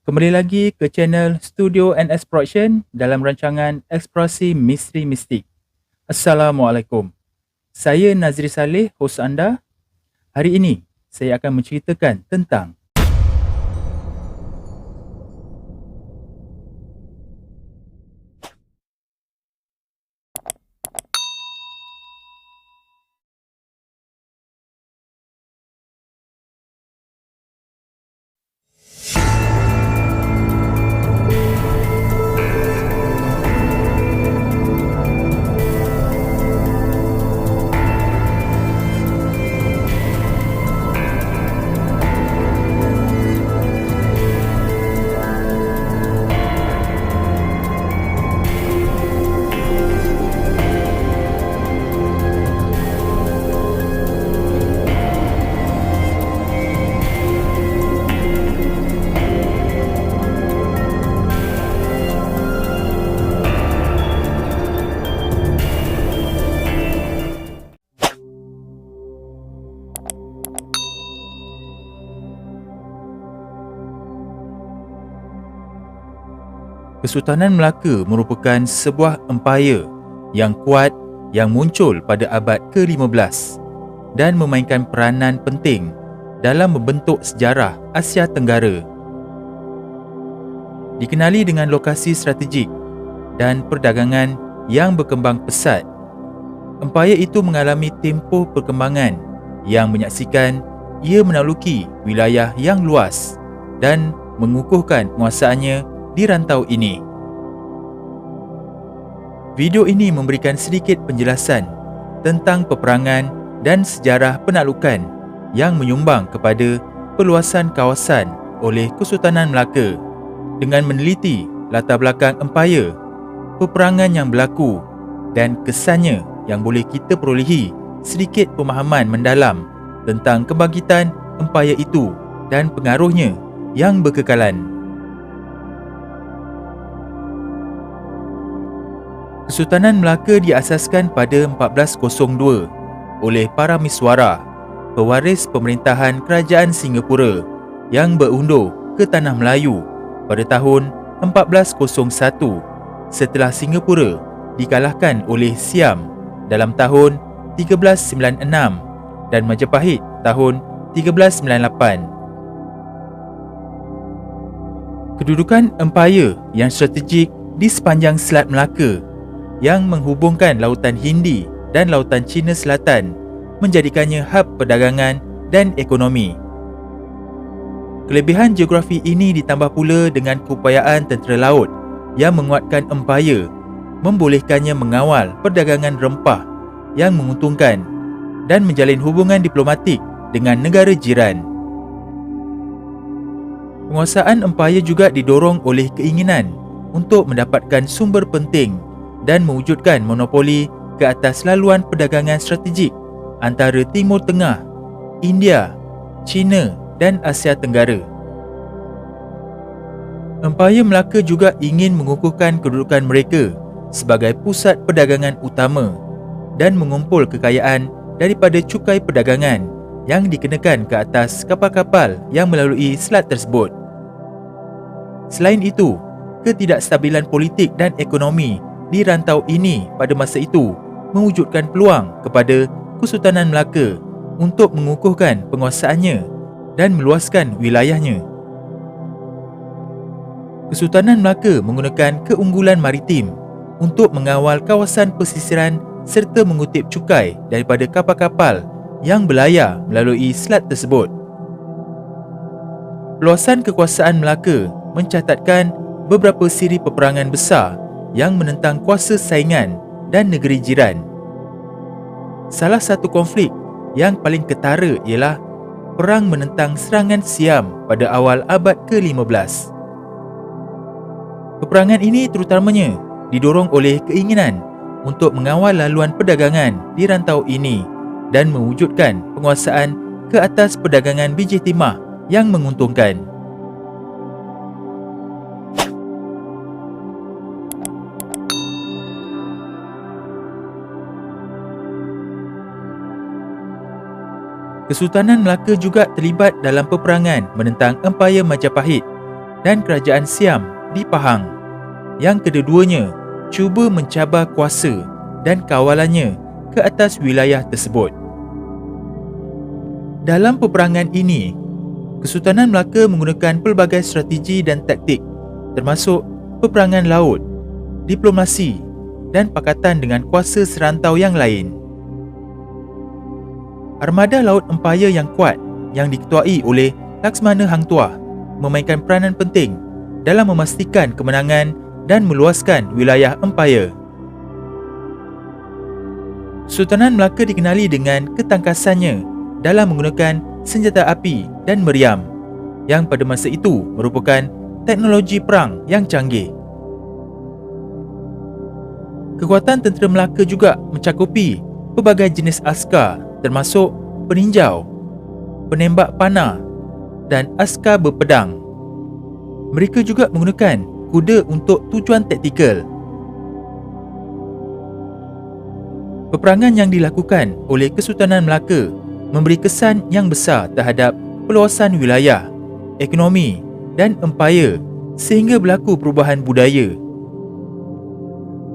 Kembali lagi ke channel Studio NS Production dalam rancangan Eksplorasi Misteri Mistik. Assalamualaikum. Saya Nazri Saleh, hos anda. Hari ini, saya akan menceritakan tentang Kesultanan Melaka merupakan sebuah empayar yang kuat yang muncul pada abad ke-15 dan memainkan peranan penting dalam membentuk sejarah Asia Tenggara. Dikenali dengan lokasi strategik dan perdagangan yang berkembang pesat, empayar itu mengalami tempoh perkembangan yang menyaksikan ia menaluki wilayah yang luas dan mengukuhkan penguasaannya di rantau ini. Video ini memberikan sedikit penjelasan tentang peperangan dan sejarah penaklukan yang menyumbang kepada perluasan kawasan oleh Kesultanan Melaka dengan meneliti latar belakang empayar, peperangan yang berlaku dan kesannya yang boleh kita perolehi sedikit pemahaman mendalam tentang kebangkitan empayar itu dan pengaruhnya yang berkekalan. Kesultanan Melaka diasaskan pada 1402 oleh para miswara, pewaris pemerintahan Kerajaan Singapura yang berundur ke Tanah Melayu pada tahun 1401 setelah Singapura dikalahkan oleh Siam dalam tahun 1396 dan Majapahit tahun 1398. Kedudukan empayar yang strategik di sepanjang Selat Melaka yang menghubungkan Lautan Hindi dan Lautan Cina Selatan menjadikannya hub perdagangan dan ekonomi. Kelebihan geografi ini ditambah pula dengan keupayaan tentera laut yang menguatkan empayar membolehkannya mengawal perdagangan rempah yang menguntungkan dan menjalin hubungan diplomatik dengan negara jiran. Penguasaan empayar juga didorong oleh keinginan untuk mendapatkan sumber penting dan mewujudkan monopoli ke atas laluan perdagangan strategik antara Timur Tengah, India, China dan Asia Tenggara. Empayar Melaka juga ingin mengukuhkan kedudukan mereka sebagai pusat perdagangan utama dan mengumpul kekayaan daripada cukai perdagangan yang dikenakan ke atas kapal-kapal yang melalui selat tersebut. Selain itu, ketidakstabilan politik dan ekonomi di rantau ini pada masa itu mewujudkan peluang kepada Kesultanan Melaka untuk mengukuhkan penguasaannya dan meluaskan wilayahnya. Kesultanan Melaka menggunakan keunggulan maritim untuk mengawal kawasan pesisiran serta mengutip cukai daripada kapal-kapal yang berlayar melalui selat tersebut. Peluasan kekuasaan Melaka mencatatkan beberapa siri peperangan besar yang menentang kuasa saingan dan negeri jiran. Salah satu konflik yang paling ketara ialah perang menentang serangan Siam pada awal abad ke-15. Peperangan ini terutamanya didorong oleh keinginan untuk mengawal laluan perdagangan di rantau ini dan mewujudkan penguasaan ke atas perdagangan biji timah yang menguntungkan. Kesultanan Melaka juga terlibat dalam peperangan menentang Empayar Majapahit dan Kerajaan Siam di Pahang, yang kedua-duanya cuba mencabar kuasa dan kawalannya ke atas wilayah tersebut. Dalam peperangan ini, Kesultanan Melaka menggunakan pelbagai strategi dan taktik, termasuk peperangan laut, diplomasi dan pakatan dengan kuasa serantau yang lain. Armada Laut Empayar yang kuat yang diketuai oleh Laksmana Hang Tuah memainkan peranan penting dalam memastikan kemenangan dan meluaskan wilayah empayar. Kesultanan Melaka dikenali dengan ketangkasannya dalam menggunakan senjata api dan meriam, yang pada masa itu merupakan teknologi perang yang canggih. Kekuatan tentera Melaka juga mencakupi pelbagai jenis askar, termasuk peninjau, penembak panah dan askar berpedang. Mereka juga menggunakan kuda untuk tujuan taktikal. Peperangan yang dilakukan oleh Kesultanan Melaka memberi kesan yang besar terhadap peluasan wilayah, ekonomi dan empayar sehingga berlaku perubahan budaya.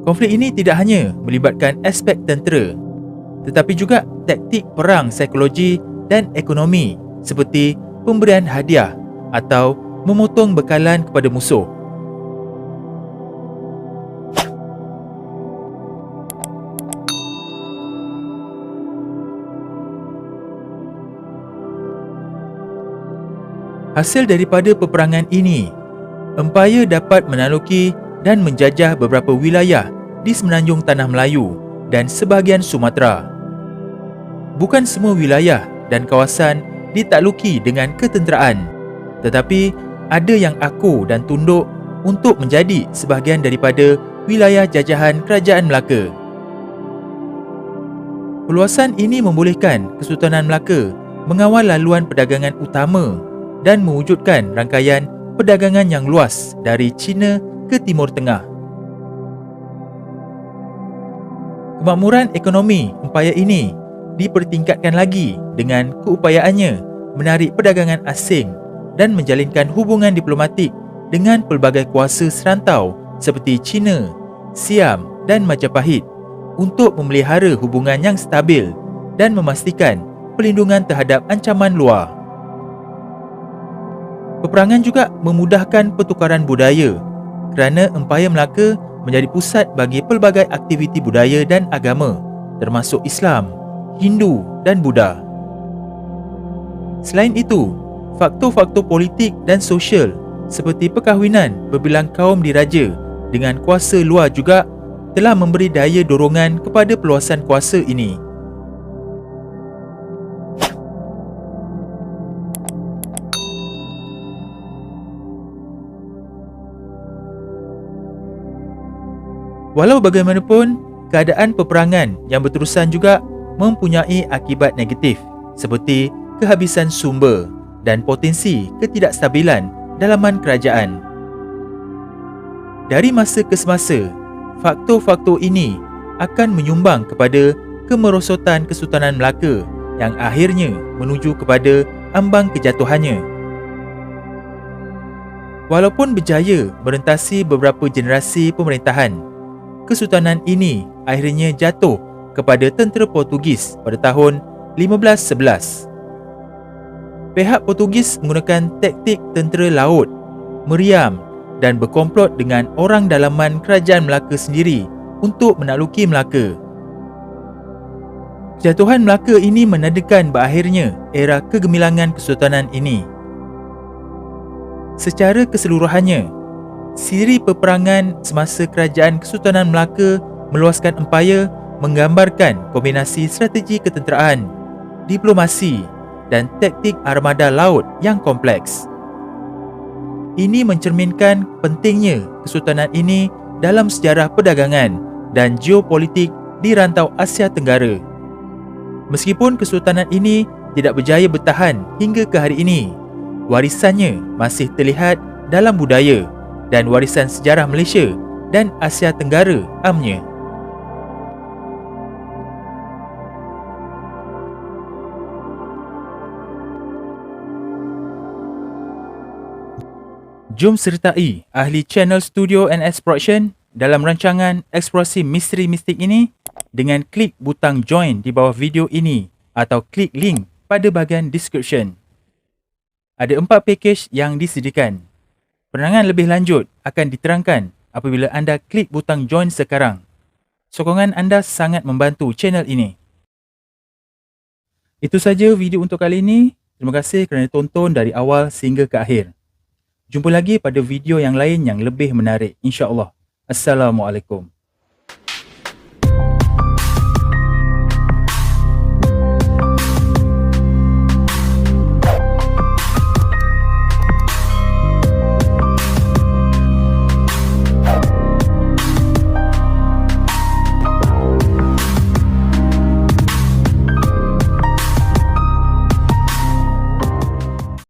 Konflik ini tidak hanya melibatkan aspek tentera, tetapi juga taktik perang psikologi dan ekonomi seperti pemberian hadiah atau memotong bekalan kepada musuh. Hasil daripada peperangan ini, empayar dapat menaluki dan menjajah beberapa wilayah di semenanjung Tanah Melayu dan sebahagian Sumatera. Bukan semua wilayah dan kawasan ditakluki dengan ketenteraan, tetapi ada yang akur dan tunduk untuk menjadi sebahagian daripada wilayah jajahan Kerajaan Melaka. Peluasan ini membolehkan Kesultanan Melaka mengawal laluan perdagangan utama dan mewujudkan rangkaian perdagangan yang luas dari China ke Timur Tengah. Kemakmuran ekonomi empayar ini dipertingkatkan lagi dengan keupayaannya menarik perdagangan asing dan menjalinkan hubungan diplomatik dengan pelbagai kuasa serantau seperti China, Siam dan Majapahit untuk memelihara hubungan yang stabil dan memastikan perlindungan terhadap ancaman luar. Peperangan juga memudahkan pertukaran budaya kerana empayar Melaka menjadi pusat bagi pelbagai aktiviti budaya dan agama, termasuk Islam, Hindu dan Buddha. Selain itu, faktor-faktor politik dan sosial seperti perkahwinan berbilang kaum diraja dengan kuasa luar juga telah memberi daya dorongan kepada peluasan kuasa ini. Walau bagaimanapun, keadaan peperangan yang berterusan juga mempunyai akibat negatif seperti kehabisan sumber dan potensi ketidakstabilan dalaman kerajaan. Dari masa ke semasa, faktor-faktor ini akan menyumbang kepada kemerosotan Kesultanan Melaka yang akhirnya menuju kepada ambang kejatuhannya. Walaupun berjaya merentasi beberapa generasi pemerintahan, Kesultanan ini akhirnya jatuh kepada tentera Portugis pada tahun 1511. Pihak Portugis menggunakan taktik tentera laut, meriam dan berkomplot dengan orang dalaman kerajaan Melaka sendiri untuk menakluki Melaka. Kejatuhan Melaka ini menandakan berakhirnya era kegemilangan Kesultanan ini. Secara keseluruhannya, siri peperangan semasa Kerajaan Kesultanan Melaka meluaskan empayar menggambarkan kombinasi strategi ketenteraan, diplomasi dan taktik armada laut yang kompleks. Ini mencerminkan pentingnya Kesultanan ini dalam sejarah perdagangan dan geopolitik di rantau Asia Tenggara. Meskipun Kesultanan ini tidak berjaya bertahan hingga ke hari ini, warisannya masih terlihat dalam budaya dan warisan sejarah Malaysia dan Asia Tenggara amnya. Jom sertai ahli channel Studio NS Production dalam rancangan eksplorasi misteri mistik ini dengan klik butang join di bawah video ini atau klik link pada bahagian description. Ada 4 pakej yang disediakan. Penerangan lebih lanjut akan diterangkan apabila anda klik butang join sekarang. Sokongan anda sangat membantu channel ini. Itu saja video untuk kali ini. Terima kasih kerana tonton dari awal sehingga ke akhir. Jumpa lagi pada video yang lain yang lebih menarik, insya-Allah. Assalamualaikum.